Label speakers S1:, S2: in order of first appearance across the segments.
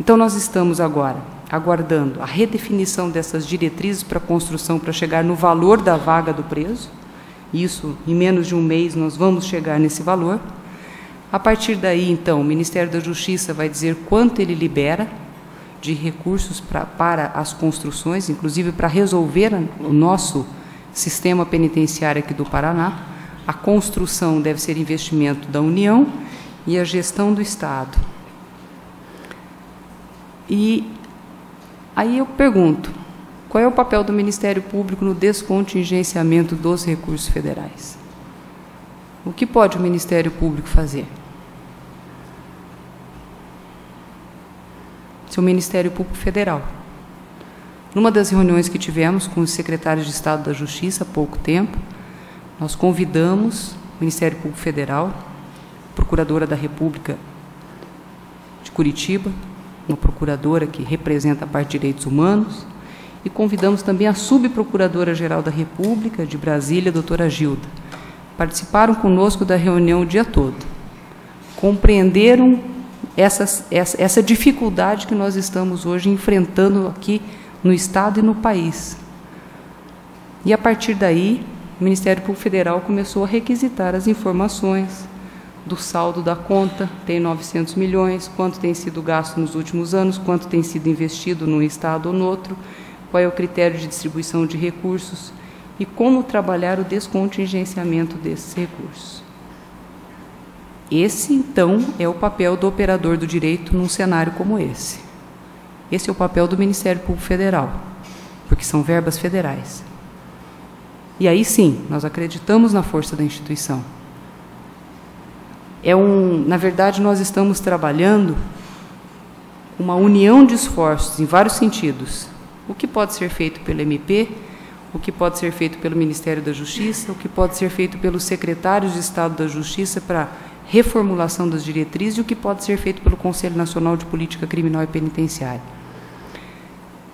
S1: Então, nós estamos agora aguardando a redefinição dessas diretrizes para a construção, para chegar no valor da vaga do preso. Isso, em menos de um mês, nós vamos chegar nesse valor. A partir daí, então, o Ministério da Justiça vai dizer quanto ele libera de recursos para as construções, inclusive para resolver o nosso sistema penitenciário aqui do Paraná. A construção deve ser investimento da União e a gestão do Estado. E aí eu pergunto, qual é o papel do Ministério Público no descontingenciamento dos recursos federais? O que pode o Ministério Público fazer? Seu Ministério Público Federal. Numa das reuniões que tivemos com os secretários de Estado da Justiça há pouco tempo, nós convidamos o Ministério Público Federal, a Procuradora da República de Curitiba, uma procuradora que representa a parte de direitos humanos, e convidamos também a Subprocuradora-Geral da República de Brasília, a doutora Gilda. Participaram conosco da reunião o dia todo. Compreenderam essa dificuldade que nós estamos hoje enfrentando aqui no Estado e no país. E, a partir daí, o Ministério Público Federal começou a requisitar as informações do saldo da conta, tem 900 milhões, quanto tem sido gasto nos últimos anos, quanto tem sido investido num Estado ou no outro, qual é o critério de distribuição de recursos e como trabalhar o descontingenciamento desses recursos. Esse, então, é o papel do operador do direito num cenário como esse. Esse é o papel do Ministério Público Federal, porque são verbas federais. E aí, sim, nós acreditamos na força da instituição. Na verdade, nós estamos trabalhando uma união de esforços em vários sentidos. O que pode ser feito pelo MP, o que pode ser feito pelo Ministério da Justiça, o que pode ser feito pelos secretários de Estado da Justiça para reformulação das diretrizes e o que pode ser feito pelo Conselho Nacional de Política Criminal e Penitenciária.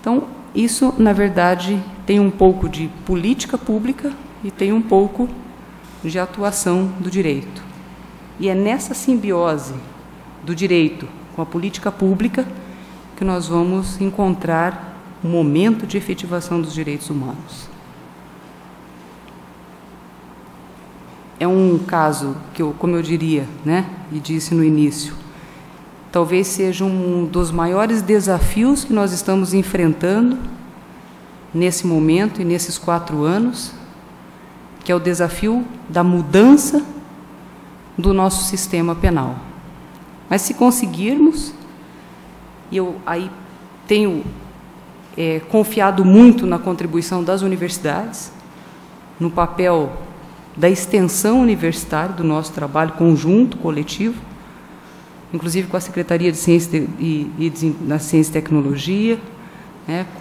S1: Então, isso, na verdade, tem um pouco de política pública e tem um pouco de atuação do direito. E é nessa simbiose do direito com a política pública que nós vamos encontrar o momento de efetivação dos direitos humanos. É um caso que, como eu diria, e disse no início, talvez seja um dos maiores desafios que nós estamos enfrentando nesse momento e nesses 4 anos, que é o desafio da mudança do nosso sistema penal. Mas se conseguirmos, e eu aí tenho confiado muito na contribuição das universidades, no papel da extensão universitária do nosso trabalho conjunto, coletivo, inclusive com a Secretaria de Ciência da Ciência e Tecnologia,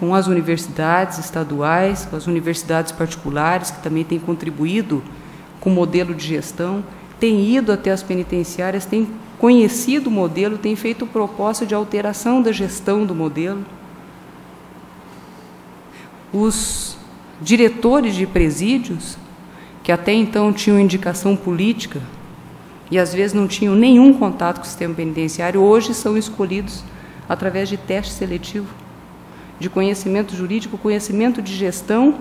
S1: com as universidades estaduais, com as universidades particulares, que também têm contribuído com o modelo de gestão, têm ido até as penitenciárias, têm conhecido o modelo, têm feito proposta de alteração da gestão do modelo. Os diretores de presídios, que até então tinham indicação política e às vezes não tinham nenhum contato com o sistema penitenciário, hoje são escolhidos através de teste seletivo, de conhecimento jurídico, conhecimento de gestão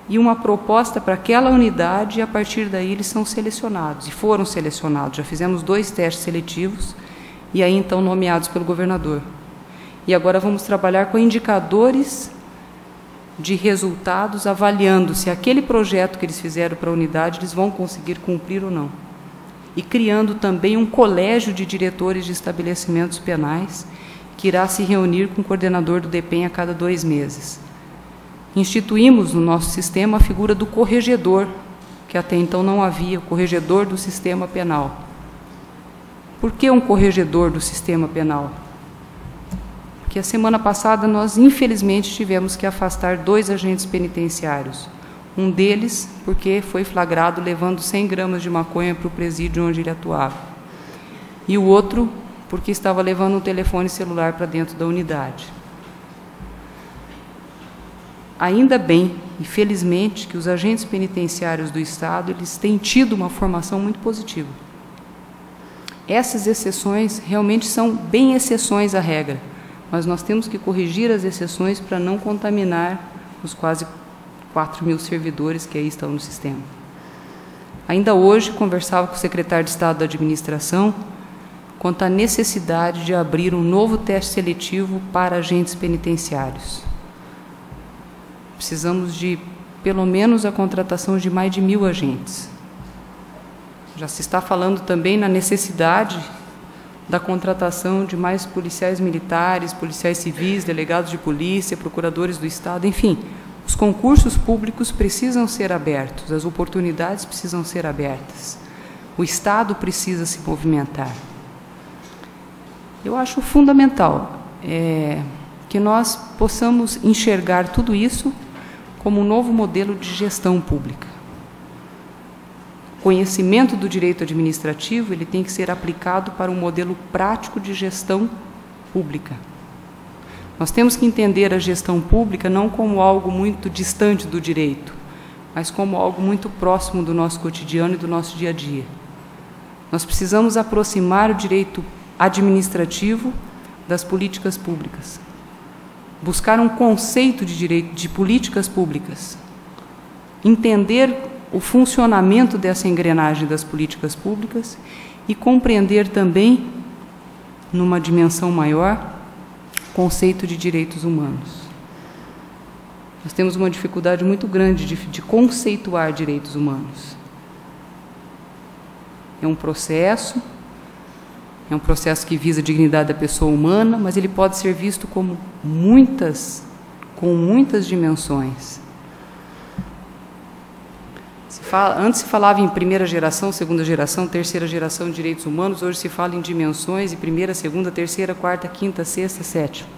S1: e uma proposta para aquela unidade, e a partir daí eles são selecionados, e foram selecionados. Já fizemos 2 testes seletivos e aí então nomeados pelo governador. E agora vamos trabalhar com indicadores de resultados, avaliando se aquele projeto que eles fizeram para a unidade eles vão conseguir cumprir ou não. E criando também um colégio de diretores de estabelecimentos penais que irá se reunir com o coordenador do DEPEN a cada 2 meses. Instituímos no nosso sistema a figura do corregedor, que até então não havia, o corregedor do sistema penal. Por que um corregedor do sistema penal? Porque a semana passada nós, infelizmente, tivemos que afastar 2 agentes penitenciários. Um deles porque foi flagrado levando 100 gramas de maconha para o presídio onde ele atuava. E o outro porque estava levando um telefone celular para dentro da unidade. Ainda bem, e felizmente, que os agentes penitenciários do Estado eles têm tido uma formação muito positiva. essas exceções realmente são bem exceções à regra, mas nós temos que corrigir as exceções para não contaminar os quase 4.000 servidores que aí estão no sistema. Ainda hoje, conversava com o secretário de Estado da Administração quanto à necessidade de abrir um novo teste seletivo para agentes penitenciários. Precisamos de, pelo menos, a contratação de mais de 1.000 agentes. Já se está falando também na necessidade da contratação de mais policiais militares, policiais civis, delegados de polícia, procuradores do Estado, enfim. Os concursos públicos precisam ser abertos, as oportunidades precisam ser abertas. O Estado precisa se movimentar. Eu acho fundamental que nós possamos enxergar tudo isso como um novo modelo de gestão pública. O conhecimento do direito administrativo ele tem que ser aplicado para um modelo prático de gestão pública. Nós temos que entender a gestão pública não como algo muito distante do direito, mas como algo muito próximo do nosso cotidiano e do nosso dia a dia. Nós precisamos aproximar o direito administrativo das políticas públicas, buscar um conceito de direito de políticas públicas, entender o funcionamento dessa engrenagem das políticas públicas e compreender também, numa dimensão maior, o conceito de direitos humanos. Nós temos uma dificuldade muito grande de conceituar direitos humanos. É um processo que visa a dignidade da pessoa humana, mas ele pode ser visto como com muitas dimensões. Antes se falava em primeira geração, segunda geração, terceira geração de direitos humanos, hoje se fala em dimensões de primeira, segunda, terceira, quarta, quinta, sexta, sétima.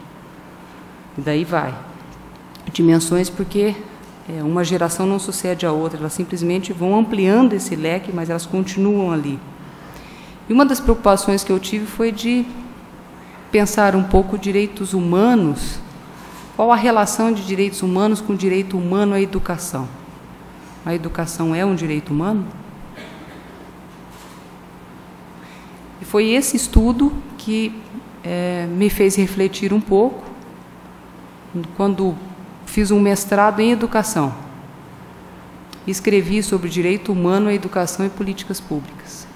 S1: E daí vai. Dimensões porque uma geração não sucede à outra, elas simplesmente vão ampliando esse leque, mas elas continuam ali. E uma das preocupações que eu tive foi de pensar um pouco direitos humanos, qual a relação de direitos humanos com o direito humano à educação. A educação é um direito humano? E foi esse estudo que me fez refletir um pouco quando fiz um mestrado em educação. Escrevi sobre direito humano à educação e políticas públicas.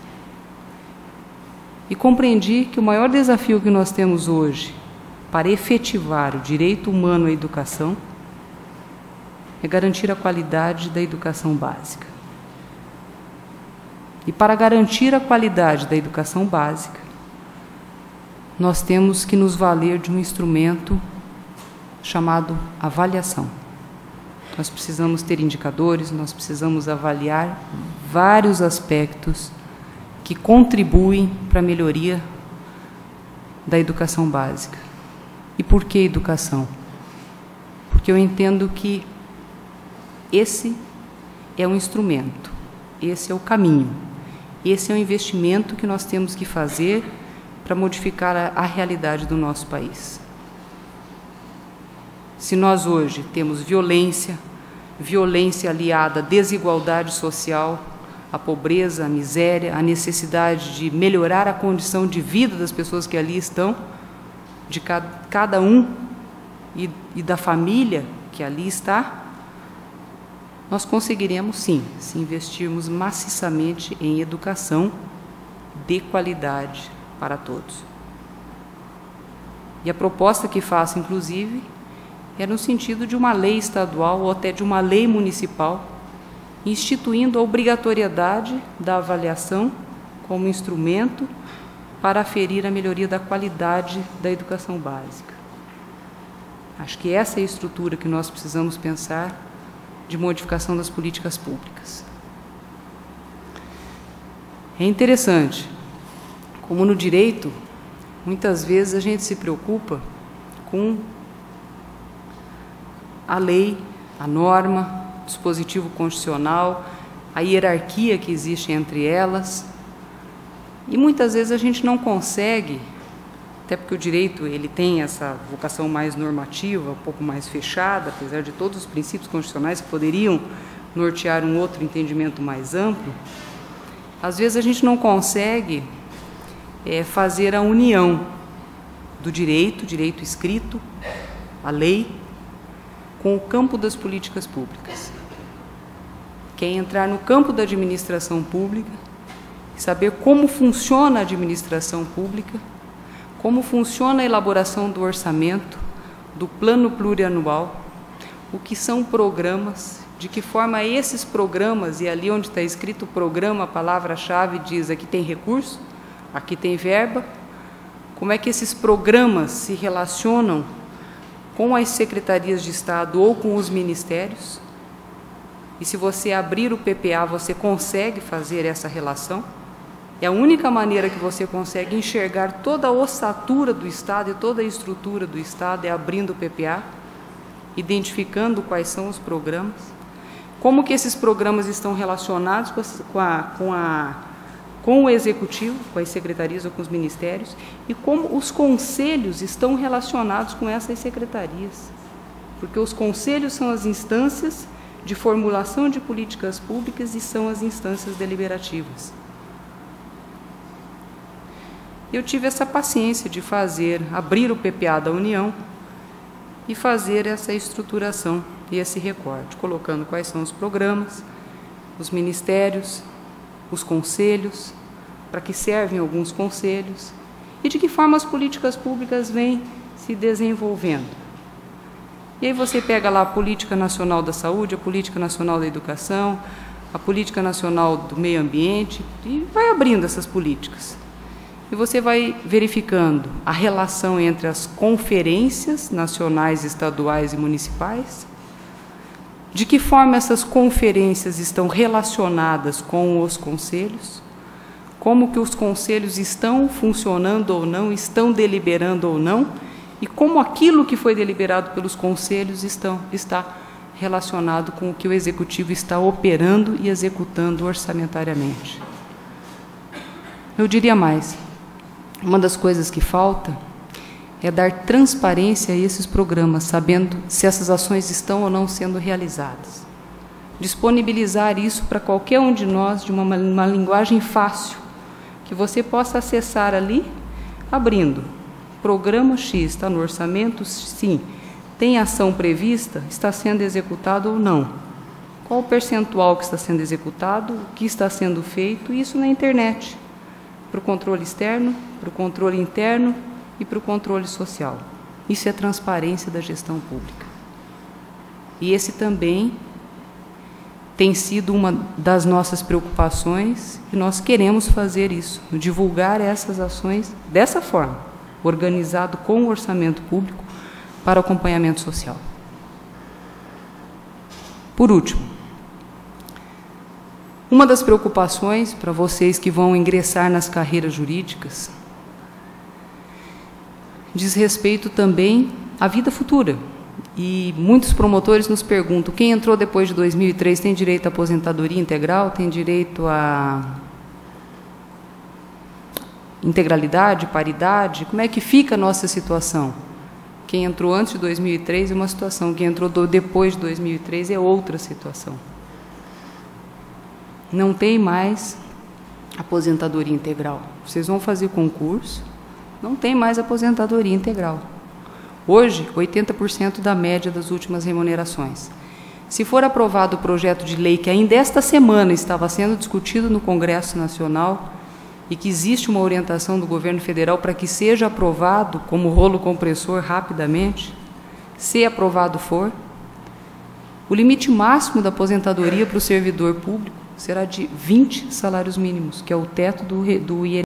S1: E compreendi que o maior desafio que nós temos hoje para efetivar o direito humano à educação é garantir a qualidade da educação básica. E para garantir a qualidade da educação básica, nós temos que nos valer de um instrumento chamado avaliação. Nós precisamos ter indicadores, nós precisamos avaliar vários aspectos que contribuem para a melhoria da educação básica. E por que educação? Porque eu entendo que esse é um instrumento, esse é o caminho, esse é o investimento que nós temos que fazer para modificar a realidade do nosso país. Se nós hoje temos violência aliada à desigualdade social, à pobreza, à miséria, à necessidade de melhorar a condição de vida das pessoas que ali estão, de cada um e da família que ali está, nós conseguiremos, sim, se investirmos maciçamente em educação de qualidade para todos. E a proposta que faço, inclusive, é no sentido de uma lei estadual ou até de uma lei municipal, instituindo a obrigatoriedade da avaliação como instrumento para aferir a melhoria da qualidade da educação básica. Acho que essa é a estrutura que nós precisamos pensar de modificação das políticas públicas. É interessante, como no direito, muitas vezes a gente se preocupa com a lei, a norma, o dispositivo constitucional, a hierarquia que existe entre elas, e muitas vezes a gente não consegue, até porque o direito ele tem essa vocação mais normativa, um pouco mais fechada, apesar de todos os princípios constitucionais que poderiam nortear um outro entendimento mais amplo, às vezes a gente não consegue fazer a união do direito escrito, a lei, com o campo das políticas públicas. Que é entrar no campo da administração pública, saber como funciona a administração pública, como funciona a elaboração do orçamento, do plano plurianual, o que são programas, de que forma esses programas, e ali onde está escrito programa, a palavra-chave diz aqui tem recurso, aqui tem verba, como é que esses programas se relacionam com as secretarias de Estado ou com os ministérios, e se você abrir o PPA, você consegue fazer essa relação. É a única maneira que você consegue enxergar toda a ossatura do Estado e toda a estrutura do Estado é abrindo o PPA, identificando quais são os programas, como que esses programas estão relacionados com o Executivo, com as secretarias ou com os ministérios, e como os conselhos estão relacionados com essas secretarias. Porque os conselhos são as instâncias de formulação de políticas públicas e são as instâncias deliberativas. Eu tive essa paciência de abrir o PPA da União e fazer essa estruturação e esse recorte, colocando quais são os programas, os ministérios, os conselhos, para que servem alguns conselhos, e de que forma as políticas públicas vêm se desenvolvendo. E aí você pega lá a Política Nacional da Saúde, a Política Nacional da Educação, a Política Nacional do Meio Ambiente, e vai abrindo essas políticas. E você vai verificando a relação entre as conferências nacionais, estaduais e municipais, de que forma essas conferências estão relacionadas com os conselhos, como que os conselhos estão funcionando ou não, estão deliberando ou não, e como aquilo que foi deliberado pelos conselhos está relacionado com o que o Executivo está operando e executando orçamentariamente. Eu diria mais, uma das coisas que falta é dar transparência a esses programas, sabendo se essas ações estão ou não sendo realizadas. Disponibilizar isso para qualquer um de nós de uma linguagem fácil, que você possa acessar ali, abrindo. Programa X está no orçamento? Sim. Tem ação prevista? Está sendo executado ou não? Qual o percentual que está sendo executado? O que está sendo feito? Isso na internet, para o controle externo, para o controle interno e para o controle social. Isso é transparência da gestão pública. E esse também tem sido uma das nossas preocupações e nós queremos fazer isso, divulgar essas ações dessa forma, organizado com o orçamento público para o acompanhamento social. Por último, uma das preocupações para vocês que vão ingressar nas carreiras jurídicas diz respeito também à vida futura. E muitos promotores nos perguntam, quem entrou depois de 2003 tem direito à aposentadoria integral, tem direito à integralidade, paridade? Como é que fica a nossa situação? Quem entrou antes de 2003 é uma situação, quem entrou depois de 2003 é outra situação. Não tem mais aposentadoria integral. Vocês vão fazer concurso, não tem mais aposentadoria integral. Hoje, 80% da média das últimas remunerações. Se for aprovado o projeto de lei que ainda esta semana estava sendo discutido no Congresso Nacional e que existe uma orientação do governo federal para que seja aprovado como rolo compressor rapidamente, se aprovado for, o limite máximo da aposentadoria para o servidor público será de 20 salários mínimos, que é o teto do INSS.